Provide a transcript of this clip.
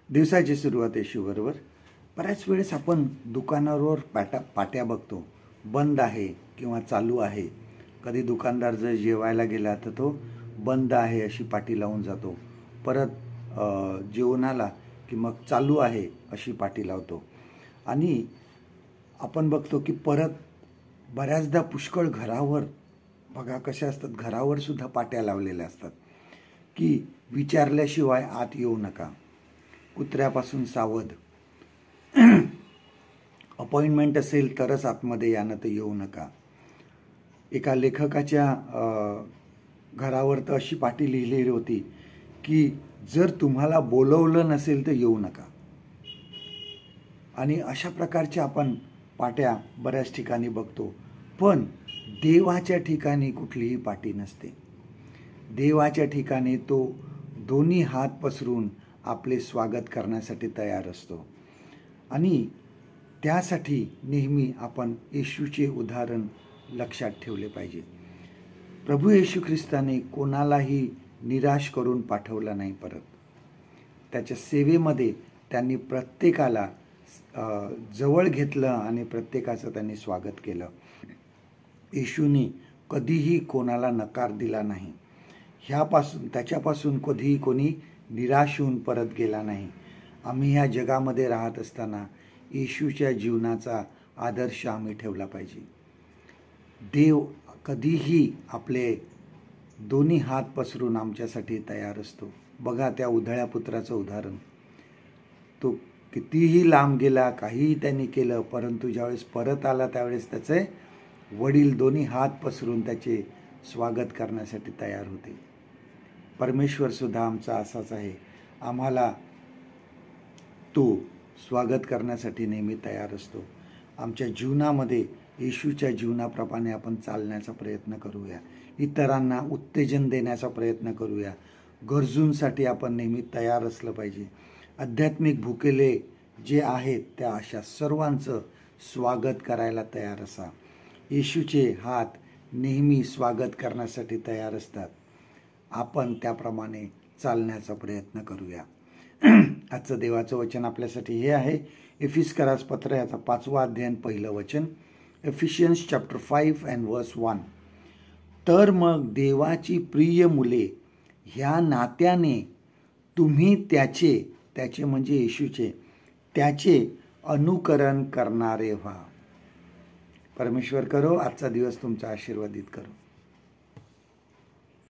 दिवसाची सुरुवात येशूबरोबर. बऱ्याच वेळेस आपण दुकानावर पाट्या बघतो, बंद आहे किंवा चालू आहे. कधी दुकानदार जर जेवायला गेला तर तो बंद आहे अशी पाटी लावून जातो. परत जेवणाला की मग चालू आहे अशी पाटी लावतो. आणि आपण बघतो की परत बऱ्याचदा पुष्कळ घरावर बघा कशा असतात, घरावर सुद्धा पाट्या लावलेल्या असतात की विचारल्याशिवाय आत येऊ नका, कुत्र्यापासून सावध, अपॉइंटमेंट असेल तरच आतमध्ये यानं तर येऊ नका. एका लेखकाच्या घरावर तर अशी पाटी लिहिलेली होती की जर तुम्हाला बोलवलं नसेल तर येऊ नका. आणि अशा प्रकारच्या आपण पाट्या बऱ्याच ठिकाणी बघतो. पण देवाच्या ठिकाणी कुठलीही पाटी नसते. देवाच्या ठिकाणी तो दोन्ही हात पसरून आपले स्वागत करण्यासाठी तयार असतो. आणि त्यासाठी नेहमी आपण येशूचे उदाहरण लक्षात ठेवले पाहिजे. प्रभू येशू ख्रिस्ताने कोणालाही निराश करून पाठवला नाही. परत त्याच्या सेवेमध्ये त्यांनी प्रत्येकाला जवळ घेतलं आणि प्रत्येकाचं त्यांनी स्वागत केलं. येशूने कधीही कोणाला नकार दिला नाही. त्याच्यापासून कधीही कोणी निराश होऊन परत गेला नाही. आम्ही ह्या जगामध्ये राहत असताना येशूच्या जीवनाचा आदर्श आम्ही ठेवला पाहिजे. देव कधीही आपले दोन्ही हात पसरून आमच्यासाठी तयार असतो. बघा त्या उधळ्या पुत्राचं उदाहरण. तो कितीही लांब गेला, काहीही त्यांनी केलं, परंतु ज्यावेळेस परत आला त्यावेळेस त्याचे वडील दोन्ही हात पसरून त्याचे स्वागत करण्यासाठी तयार होते. परमेश्वर सुद्धा आमचा असाच आहे. आम्हाला तो स्वागत करण्यासाठी नेहमी तयार असतो. आमच्या जीवनामध्ये येशूच्या जीवनाप्रमाणे आपण चालण्याचा प्रयत्न करूया. इतरांना उत्तेजन देण्याचा प्रयत्न करूया. गरजूंसाठी आपण नेहमी तयार असलं पाहिजे. आध्यात्मिक भुकेले जे आहेत त्या अशा सर्वांचं स्वागत करायला तयार असा. येशूचे हात नेहमी स्वागत करण्यासाठी तयार असतात. आपण त्याप्रमाणे चालण्याचा प्रयत्न करूया. आजचं देवाचं वचन आपल्यासाठी हे आहे. एफिसकरास पत्र याचा 5वा अध्याय 1 वचन. एफिशियन्स चॅप्टर 5 and verse 1. तर मग देवाची प्रिय मुले ह्या नात्याने तुम्ही त्याचे म्हणजे येशूचे त्याचे अनुकरण करणारे व्हा. परमेश्वर करो आजचा दिवस तुमचा आशीर्वादित करो.